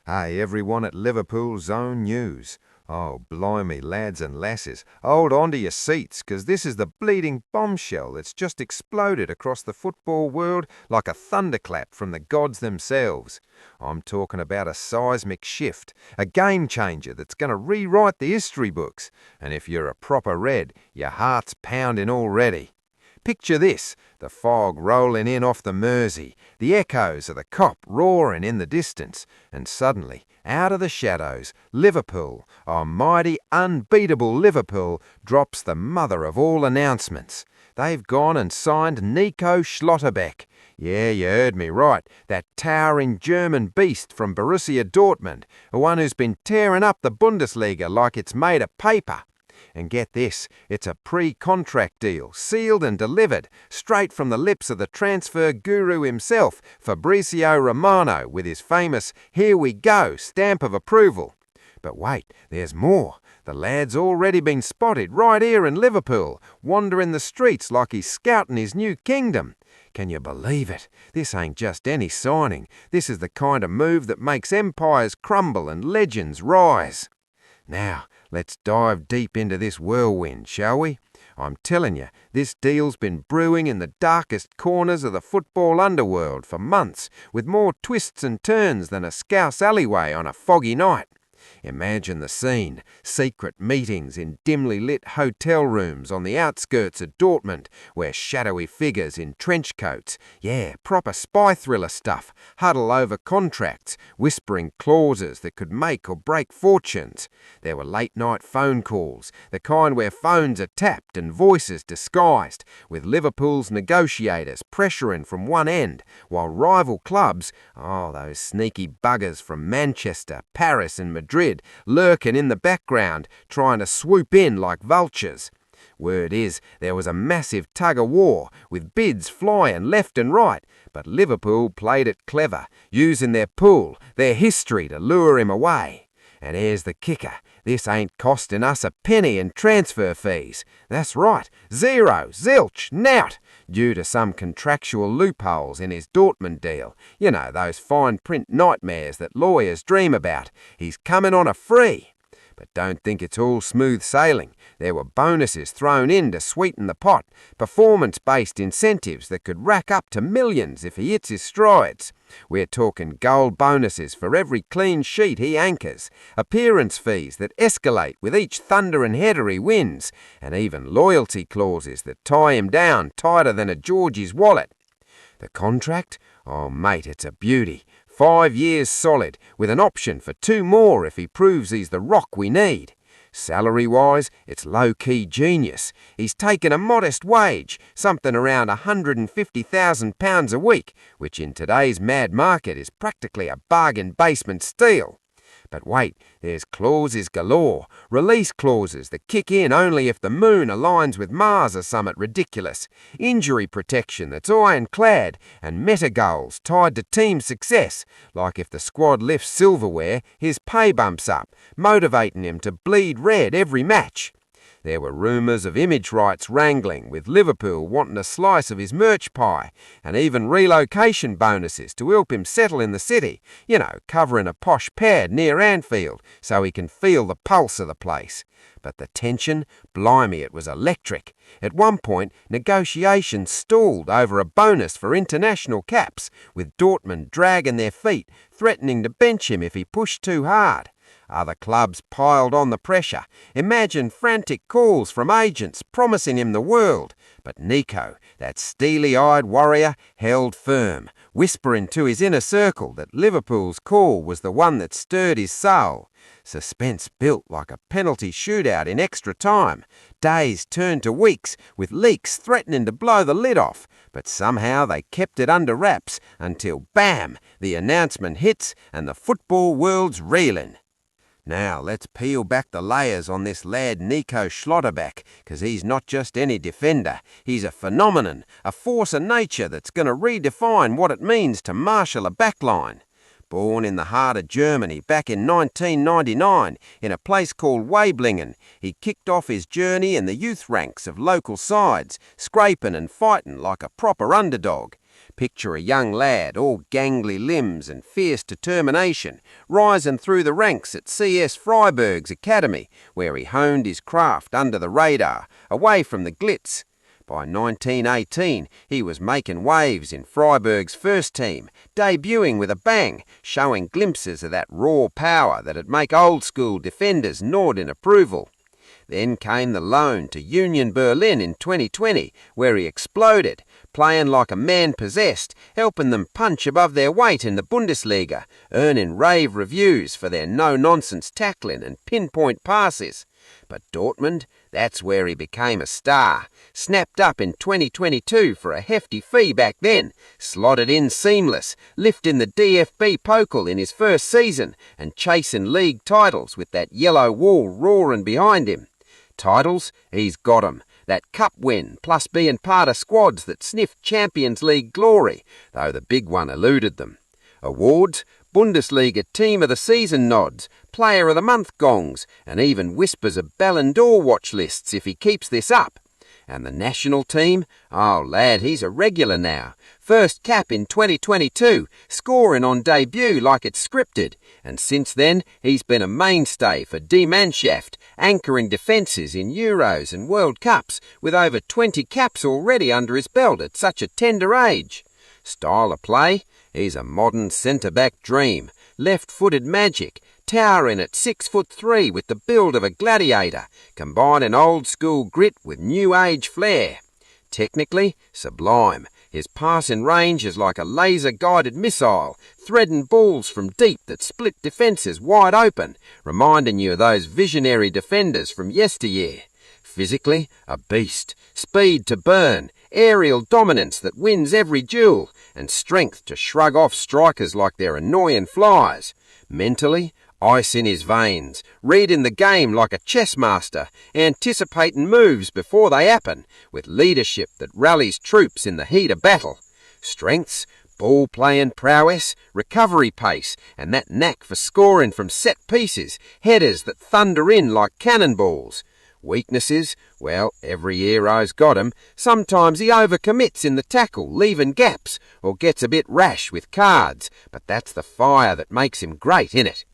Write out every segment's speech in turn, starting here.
Hey, everyone at Liverpool's own news. Oh, blimey, lads and lasses, hold on to your seats, 'cause this is the bleeding bombshell that's just exploded across the football world like a thunderclap from the gods themselves. I'm talking about a seismic shift, a game changer that's going to rewrite the history books. And if you're a proper red, your heart's pounding already. Picture this, the fog rolling in off the Mersey, the echoes of the Cop roaring in the distance, and suddenly, out of the shadows, Liverpool, our mighty, unbeatable Liverpool, drops the mother of all announcements. They've gone and signed Nico Schlotterbeck. Yeah, you heard me right, that towering German beast from Borussia Dortmund, the one who's been tearing up the Bundesliga like it's made of paper. And get this, it's a pre-contract deal, sealed and delivered, straight from the lips of the transfer guru himself, Fabrizio Romano, with his famous "Here we go" stamp of approval. But wait, there's more. The lad's already been spotted right here in Liverpool, wandering the streets like he's scouting his new kingdom. Can you believe it? This ain't just any signing. This is the kind of move that makes empires crumble and legends rise. Now, let's dive deep into this whirlwind, shall we? I'm telling you, this deal's been brewing in the darkest corners of the football underworld for months, with more twists and turns than a scouse alleyway on a foggy night. Imagine the scene, secret meetings in dimly lit hotel rooms on the outskirts of Dortmund, where shadowy figures in trench coats, proper spy thriller stuff, huddle over contracts, whispering clauses that could make or break fortunes. There were late-night phone calls, the kind where phones are tapped and voices disguised, with Liverpool's negotiators pressuring from one end, while rival clubs, those sneaky buggers from Manchester, Paris and Madrid, lurking in the background, trying to swoop in like vultures. Word is, there was a massive tug-of-war, with bids flying left and right, but Liverpool played it clever, using their pull, their history to lure him away. And here's the kicker. This ain't costing us a penny in transfer fees. That's right, zero, zilch, nout, due to some contractual loopholes in his Dortmund deal. You know, those fine print nightmares that lawyers dream about. He's coming on a free. But don't think it's all smooth sailing. There were bonuses thrown in to sweeten the pot, performance-based incentives that could rack up to millions if he hits his strides. We're talking gold bonuses for every clean sheet he anchors, appearance fees that escalate with each thunder and header he wins, and even loyalty clauses that tie him down tighter than a Georgie's wallet. The contract? Oh, mate, it's a beauty. 5 years solid, with an option for 2 more if he proves he's the rock we need. Salary-wise, it's low-key genius. He's taken a modest wage, something around £150,000 a week, which in today's mad market is practically a bargain basement steal. But wait, there's clauses galore, release clauses that kick in only if the moon aligns with Mars or something ridiculous, injury protection that's ironclad, and meta goals tied to team success, like if the squad lifts silverware, his pay bumps up, motivating him to bleed red every match. There were rumours of image rights wrangling, with Liverpool wanting a slice of his merch pie, and even relocation bonuses to help him settle in the city, covering a posh pad near Anfield so he can feel the pulse of the place. But the tension, blimey, it was electric. At one point, negotiations stalled over a bonus for international caps, with Dortmund dragging their feet, threatening to bench him if he pushed too hard. Other clubs piled on the pressure. Imagine frantic calls from agents promising him the world. But Nico, that steely-eyed warrior, held firm, whispering to his inner circle that Liverpool's call was the one that stirred his soul. Suspense built like a penalty shootout in extra time. Days turned to weeks, with leaks threatening to blow the lid off. But somehow they kept it under wraps until, bam, the announcement hits and the football world's reeling. Now, let's peel back the layers on this lad Nico Schlotterbeck, 'cause he's not just any defender. He's a phenomenon, a force of nature that's going to redefine what it means to marshal a backline. Born in the heart of Germany back in 1999 in a place called Weiblingen, he kicked off his journey in the youth ranks of local sides, scraping and fighting like a proper underdog. Picture a young lad, all gangly limbs and fierce determination, rising through the ranks at C.S. Freiberg's academy, where he honed his craft under the radar, away from the glitz. By 1918, he was making waves in Freiberg's first team, debuting with a bang, showing glimpses of that raw power that'd make old-school defenders nod in approval. Then came the loan to Union Berlin in 2020, where he exploded, playing like a man possessed, helping them punch above their weight in the Bundesliga, earning rave reviews for their no-nonsense tackling and pinpoint passes. But Dortmund, that's where he became a star. Snapped up in 2022 for a hefty fee back then, slotted in seamless, lifting the DFB Pokal in his first season and chasing league titles with that yellow wall roaring behind him. Titles? He's got 'em. That cup win, plus being part of squads that sniffed Champions League glory, though the big one eluded them. Awards? Bundesliga Team of the Season nods, Player of the Month gongs, and even whispers of Ballon d'Or watch lists if he keeps this up. And the national team? Oh, lad, he's a regular now. First cap in 2022, scoring on debut like it's scripted. And since then, he's been a mainstay for Die Mannschaft, anchoring defences in Euros and World Cups, with over 20 caps already under his belt at such a tender age. Style of play? He's a modern centre-back dream, left-footed magic, towering at 6'3" with the build of a gladiator, combining old-school grit with new-age flair. Technically, sublime. His passing range is like a laser-guided missile, threading balls from deep that split defences wide open, reminding you of those visionary defenders from yesteryear. Physically, a beast, speed to burn, aerial dominance that wins every duel, and strength to shrug off strikers like they're annoying flies. Mentally, ice in his veins, reading the game like a chess master, anticipating moves before they happen, with leadership that rallies troops in the heat of battle. Strengths, ball-playing prowess, recovery pace, and that knack for scoring from set pieces, headers that thunder in like cannonballs. Weaknesses? Well, every hero's got 'em. Sometimes he overcommits in the tackle, leaving gaps, or gets a bit rash with cards, but that's the fire that makes him great, innit?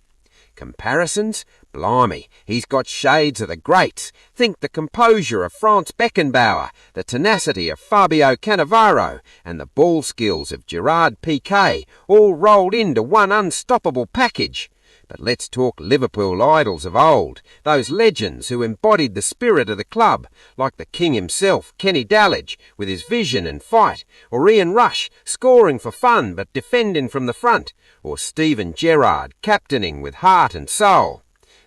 Comparisons? Blimey, he's got shades of the greats. Think the composure of Franz Beckenbauer, the tenacity of Fabio Cannavaro, and the ball skills of Gerard Piqué, all rolled into one unstoppable package. But let's talk Liverpool idols of old, those legends who embodied the spirit of the club, like the king himself, Kenny Dalglish, with his vision and fight, or Ian Rush, scoring for fun but defending from the front, or Steven Gerrard, captaining with heart and soul.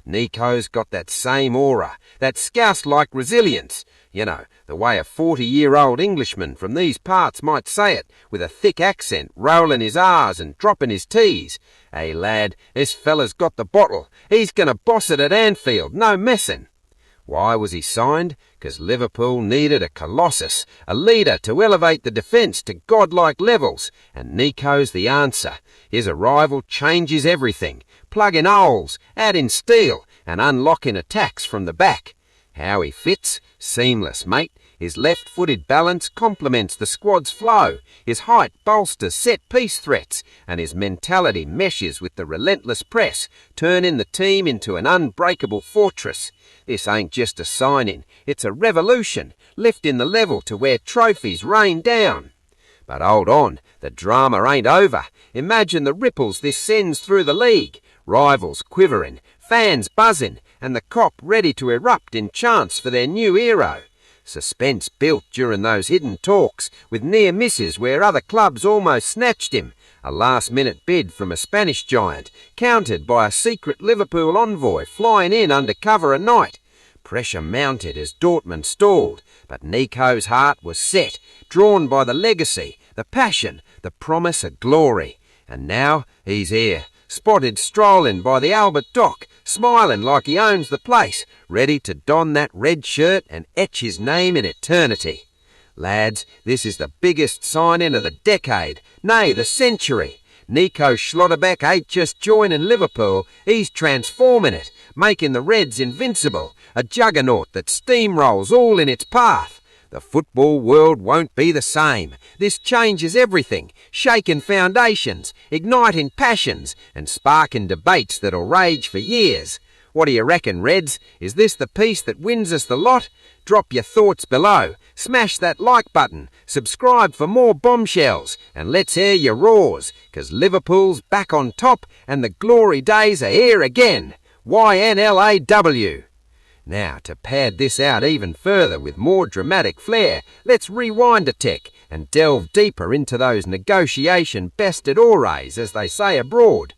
Nico's got that same aura, that Scouse-like resilience. You know, the way a 40-year-old Englishman from these parts might say it, with a thick accent, rolling his R's and dropping his T's. Hey, lad, this fella's got the bottle. He's going to boss it at Anfield, no messing. Why was he signed? 'Cause Liverpool needed a colossus, a leader to elevate the defence to godlike levels, and Nico's the answer. His arrival changes everything, plugging holes, adding steel, and unlocking attacks from the back. How he fits? Seamless, mate. His left-footed balance complements the squad's flow. His height bolsters set-piece threats, and his mentality meshes with the relentless press, turning the team into an unbreakable fortress. This ain't just a signing, it's a revolution, lifting the level to where trophies rain down. But hold on, the drama ain't over. Imagine the ripples this sends through the league. Rivals quivering, fans buzzing, and the cop ready to erupt in chants for their new hero. Suspense built during those hidden talks, with near misses where other clubs almost snatched him. A last-minute bid from a Spanish giant, countered by a secret Liverpool envoy flying in under cover of night. Pressure mounted as Dortmund stalled, but Nico's heart was set, drawn by the legacy, the passion, the promise of glory. And now he's here, spotted strolling by the Albert Dock, smiling like he owns the place, ready to don that red shirt and etch his name in eternity. Lads, this is the biggest signing of the decade, nay, the century. Nico Schlotterbeck ain't just joining Liverpool, he's transforming it, making the Reds invincible, a juggernaut that steamrolls all in its path. The football world won't be the same. This changes everything, shaking foundations, igniting passions, and sparking debates that'll rage for years. What do you reckon, Reds? Is this the piece that wins us the lot? Drop your thoughts below, smash that like button, subscribe for more bombshells, and let's hear your roars, 'cause Liverpool's back on top and the glory days are here again. YNLAW. Now, to pad this out even further with more dramatic flair, let's rewind a tick and delve deeper into those negotiation bested ores, as they say abroad.